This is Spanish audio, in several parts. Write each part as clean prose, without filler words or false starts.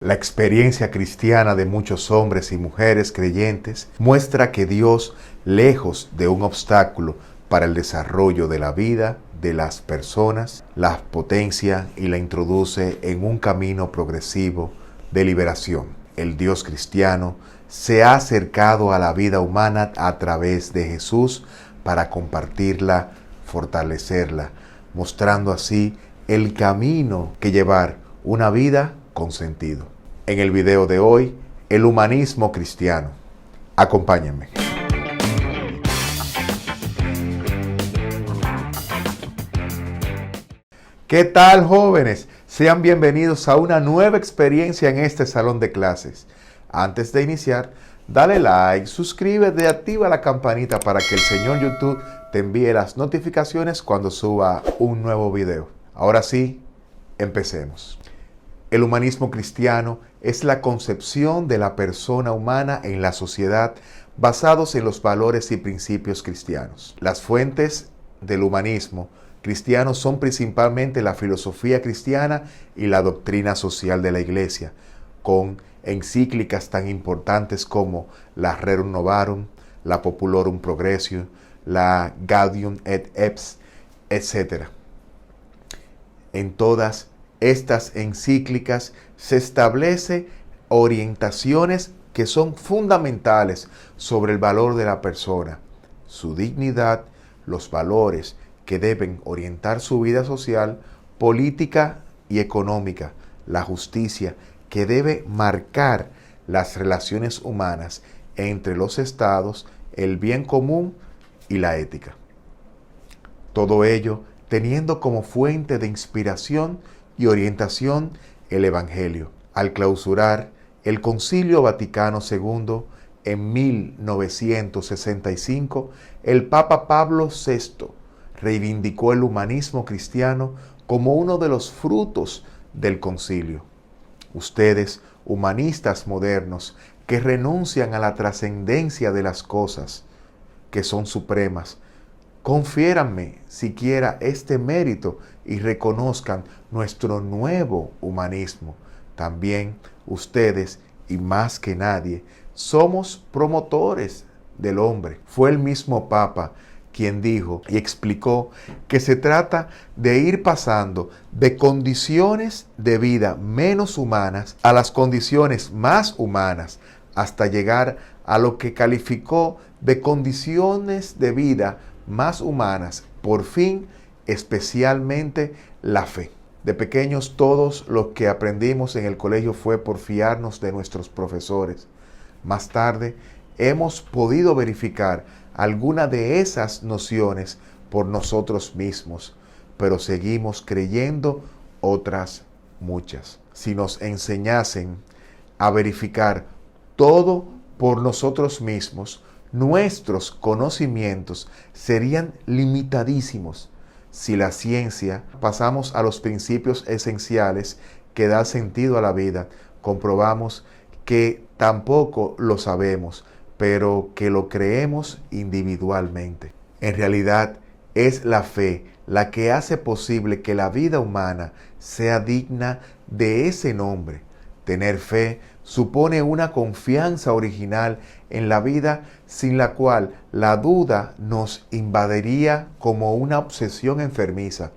La experiencia cristiana de muchos hombres y mujeres creyentes muestra que Dios, lejos de un obstáculo para el desarrollo de la vida de las personas, la potencia y la introduce en un camino progresivo de liberación. El Dios cristiano se ha acercado a la vida humana a través de Jesús para compartirla, fortalecerla, mostrando así el camino que llevar una vida con sentido. En el video de hoy, el humanismo cristiano. Acompáñenme. ¿Qué tal, jóvenes? Sean bienvenidos a una nueva experiencia en este salón de clases. Antes de iniciar, dale like, suscríbete y activa la campanita para que el señor YouTube te envíe las notificaciones cuando suba un nuevo video. Ahora sí, empecemos. El humanismo cristiano es la concepción de la persona humana en la sociedad basados en los valores y principios cristianos. Las fuentes del humanismo cristiano son principalmente la filosofía cristiana y la doctrina social de la Iglesia, con encíclicas tan importantes como la Rerum Novarum, la Populorum Progressio, la Gaudium et Spes, etc. En todas estas encíclicas se establece orientaciones que son fundamentales sobre el valor de la persona, su dignidad, los valores que deben orientar su vida social, política y económica, la justicia que debe marcar las relaciones humanas entre los estados, el bien común y la ética. Todo ello teniendo como fuente de inspiración y orientación el Evangelio. Al clausurar el Concilio Vaticano II en 1965, el Papa Pablo VI reivindicó el humanismo cristiano como uno de los frutos del concilio. Ustedes, humanistas modernos, que renuncian a la trascendencia de las cosas que son supremas, confiéranme siquiera este mérito y reconozcan nuestro nuevo humanismo. También ustedes, y más que nadie, somos promotores del hombre. Fue el mismo Papa quien dijo y explicó que se trata de ir pasando de condiciones de vida menos humanas a las condiciones más humanas, hasta llegar a lo que calificó de condiciones de vida más humanas, por fin, especialmente la fe. De pequeños todos lo que aprendimos en el colegio fue por fiarnos de nuestros profesores. Más tarde hemos podido verificar alguna de esas nociones por nosotros mismos, pero seguimos creyendo otras muchas. Si nos enseñasen a verificar todo por nosotros mismos, nuestros conocimientos serían limitadísimos. Si la ciencia pasamos a los principios esenciales que dan sentido a la vida, comprobamos que tampoco lo sabemos, pero que lo creemos individualmente. En realidad, es la fe la que hace posible que la vida humana sea digna de ese nombre. Tener fe supone una confianza original en la vida sin la cual la duda nos invadiría como una obsesión enfermiza.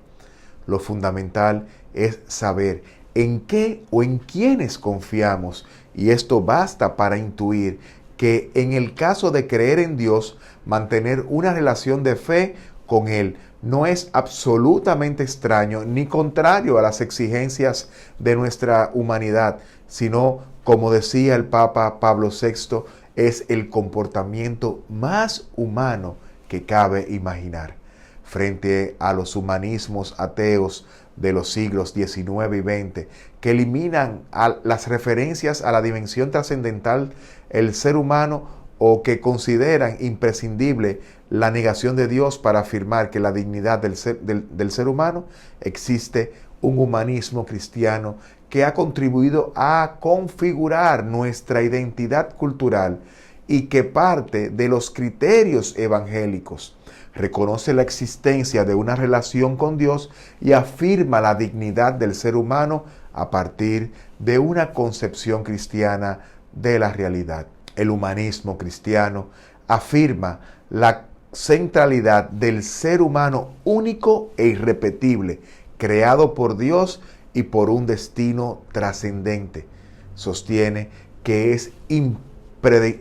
Lo fundamental es saber en qué o en quiénes confiamos, y esto basta para intuir que en el caso de creer en Dios, mantener una relación de fe con Él no es absolutamente extraño ni contrario a las exigencias de nuestra humanidad, sino, como decía el Papa Pablo VI, es el comportamiento más humano que cabe imaginar. Frente a los humanismos ateos de los siglos XIX y XX, que eliminan las referencias a la dimensión trascendental del ser humano, o que consideran imprescindible la negación de Dios para afirmar que la dignidad del ser humano, existe un humanismo cristiano que ha contribuido a configurar nuestra identidad cultural y que parte de los criterios evangélicos. Reconoce la existencia de una relación con Dios y afirma la dignidad del ser humano a partir de una concepción cristiana de la realidad. El humanismo cristiano afirma la centralidad del ser humano único e irrepetible, creado por Dios y por un destino trascendente. Sostiene que es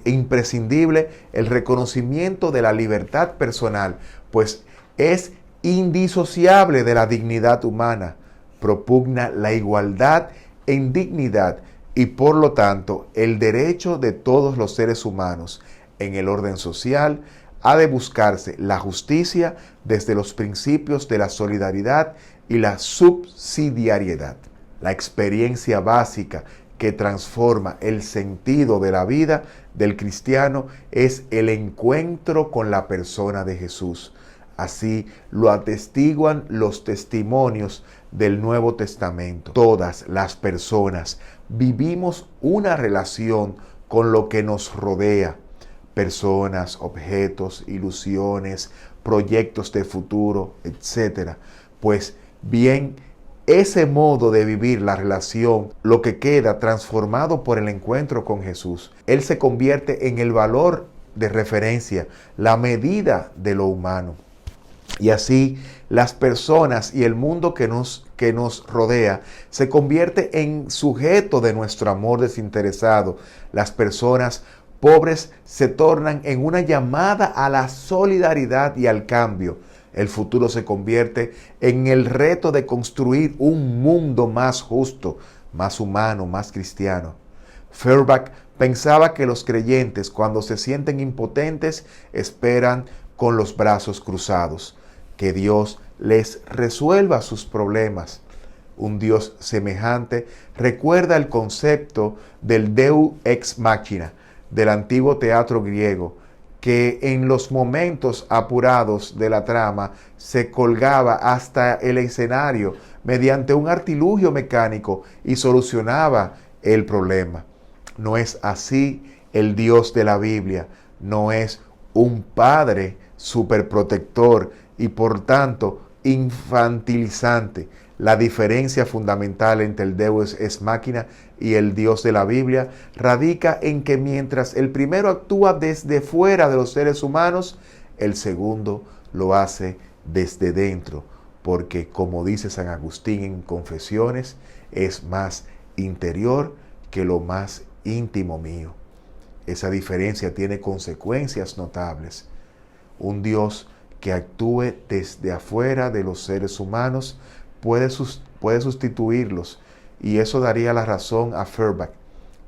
imprescindible el reconocimiento de la libertad personal, pues es indisociable de la dignidad humana. Propugna la igualdad en dignidad y por lo tanto el derecho de todos los seres humanos. En el orden social ha de buscarse la justicia desde los principios de la solidaridad y la subsidiariedad. La experiencia básica que transforma el sentido de la vida del cristiano es el encuentro con la persona de Jesús. Así lo atestiguan los testimonios del Nuevo Testamento. Todas las personas vivimos una relación con lo que nos rodea. Personas, objetos, ilusiones, proyectos de futuro, etc. Pues bien, ese modo de vivir la relación, lo que queda transformado por el encuentro con Jesús. Él se convierte en el valor de referencia, la medida de lo humano. Y así las personas y el mundo que nos rodea se convierte en sujeto de nuestro amor desinteresado. Las personas pobres se tornan en una llamada a la solidaridad y al cambio. El futuro se convierte en el reto de construir un mundo más justo, más humano, más cristiano. Feuerbach pensaba que los creyentes, cuando se sienten impotentes, esperan con los brazos cruzados, que Dios les resuelva sus problemas. Un Dios semejante recuerda el concepto del Deus ex machina del antiguo teatro griego, que en los momentos apurados de la trama se colgaba hasta el escenario mediante un artilugio mecánico y solucionaba el problema. No es así el Dios de la Biblia, no es un padre superprotector y por tanto infantilizante. La diferencia fundamental entre el Deus ex machina y el Dios de la Biblia radica en que mientras el primero actúa desde fuera de los seres humanos, el segundo lo hace desde dentro, porque como dice San Agustín en Confesiones, es más interior que lo más íntimo mío. Esa diferencia tiene consecuencias notables. Un Dios que actúe desde afuera de los seres humanos puede sustituirlos, y eso daría la razón a Feuerbach.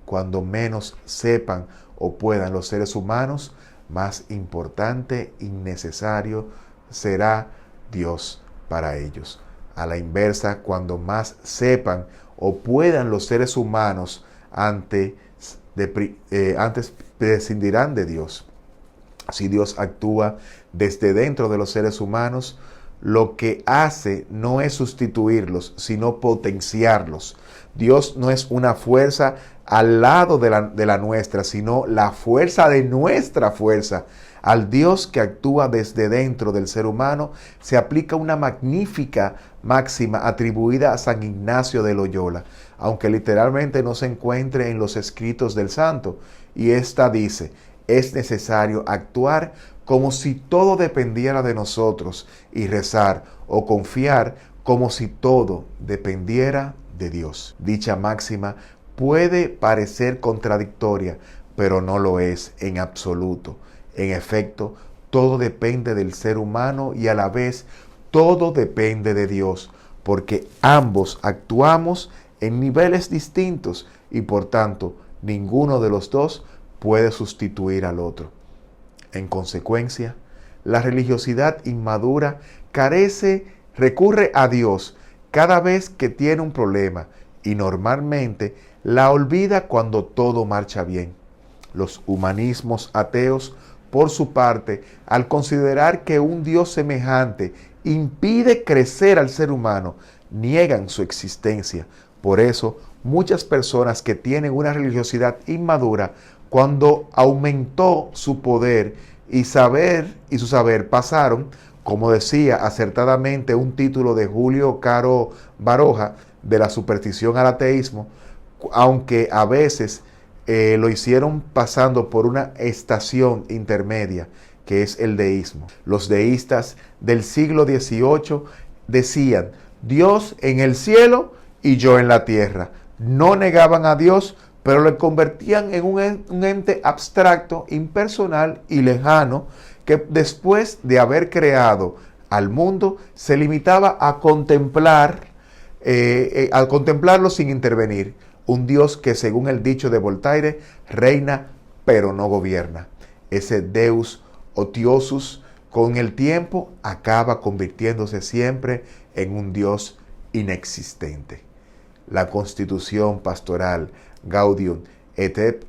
Cuando menos sepan o puedan los seres humanos, más importante y necesario será Dios para ellos. A la inversa, cuando más sepan o puedan los seres humanos, antes prescindirán de Dios. Si Dios actúa desde dentro de los seres humanos, lo que hace no es sustituirlos, sino potenciarlos. Dios no es una fuerza al lado de la nuestra, sino la fuerza de nuestra fuerza. Al Dios que actúa desde dentro del ser humano se aplica una magnífica máxima atribuida a San Ignacio de Loyola, aunque literalmente no se encuentre en los escritos del santo, y esta dice: es necesario actuar como si todo dependiera de nosotros y rezar o confiar como si todo dependiera de Dios. Dicha máxima puede parecer contradictoria, pero no lo es en absoluto. En efecto, todo depende del ser humano y a la vez todo depende de Dios, porque ambos actuamos en niveles distintos y por tanto ninguno de los dos puede sustituir al otro. En consecuencia, la religiosidad inmadura recurre a Dios cada vez que tiene un problema y normalmente la olvida cuando todo marcha bien. Los humanismos ateos, por su parte, al considerar que un Dios semejante impide crecer al ser humano, niegan su existencia. Por eso, muchas personas que tienen una religiosidad inmadura, cuando aumentó su poder y su saber, pasaron, como decía acertadamente un título de Julio Caro Baroja, de la superstición al ateísmo, aunque a veces lo hicieron pasando por una estación intermedia, que es el deísmo. Los deístas del siglo XVIII decían: Dios en el cielo y yo en la tierra. No negaban a Dios, pero lo convertían en un ente abstracto, impersonal y lejano, que después de haber creado al mundo se limitaba a contemplarlo sin intervenir. Un Dios que, según el dicho de Voltaire, reina pero no gobierna. Ese Deus otiosus con el tiempo acaba convirtiéndose siempre en un Dios inexistente. La Constitución Pastoral Gaudium et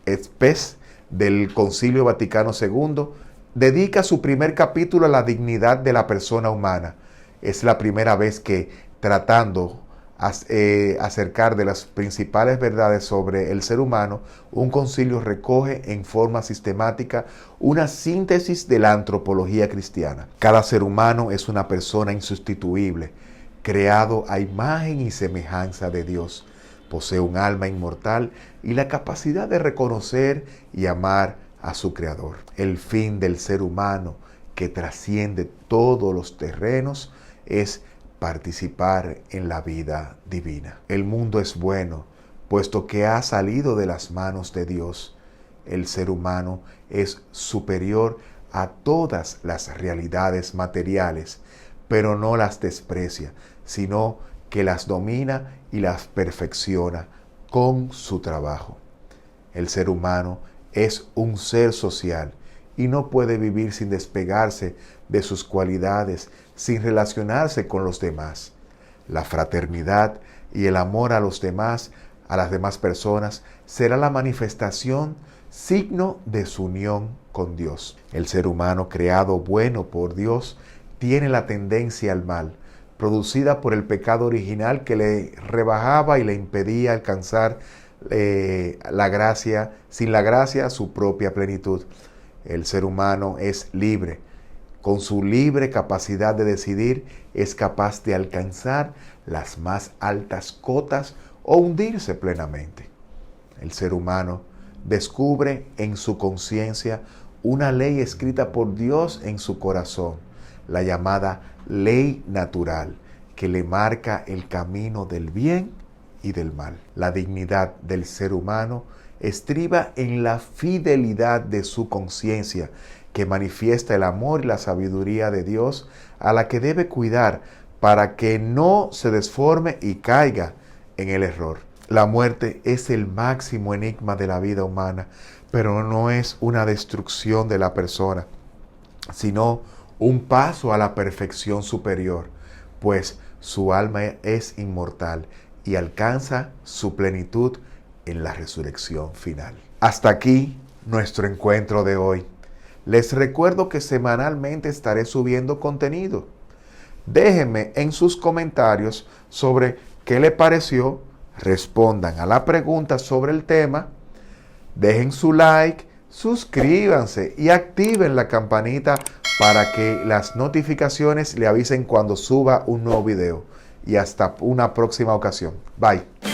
Spes del Concilio Vaticano II dedica su primer capítulo a la dignidad de la persona humana. Es la primera vez que, tratando acercar de las principales verdades sobre el ser humano, un concilio recoge en forma sistemática una síntesis de la antropología cristiana. Cada ser humano es una persona insustituible, creado a imagen y semejanza de Dios. Posee un alma inmortal y la capacidad de reconocer y amar a su Creador. El fin del ser humano, que trasciende todos los terrenos, es participar en la vida divina. El mundo es bueno, puesto que ha salido de las manos de Dios. El ser humano es superior a todas las realidades materiales, pero no las desprecia, sino que las domina y las perfecciona con su trabajo. El ser humano es un ser social y no puede vivir sin despegarse de sus cualidades, sin relacionarse con los demás. La fraternidad y el amor a los demás, a las demás personas, será la manifestación, signo de su unión con Dios. El ser humano, creado bueno por Dios, tiene la tendencia al mal, producida por el pecado original que le rebajaba y le impedía alcanzar la gracia, sin la gracia, su propia plenitud. El ser humano es libre. Con su libre capacidad de decidir, es capaz de alcanzar las más altas cotas o hundirse plenamente. El ser humano descubre en su conciencia una ley escrita por Dios en su corazón, la llamada ley natural, que le marca el camino del bien y del mal. La dignidad del ser humano estriba en la fidelidad de su conciencia, que manifiesta el amor y la sabiduría de Dios, a la que debe cuidar para que no se desforme y caiga en el error. La muerte es el máximo enigma de la vida humana, pero no es una destrucción de la persona, sino un paso a la perfección superior, pues su alma es inmortal y alcanza su plenitud en la resurrección final. Hasta aquí nuestro encuentro de hoy. Les recuerdo que semanalmente estaré subiendo contenido. Déjenme en sus comentarios sobre qué le pareció, respondan a la pregunta sobre el tema, dejen su like, suscríbanse y activen la campanita para que las notificaciones le avisen cuando suba un nuevo video. Y hasta una próxima ocasión. Bye.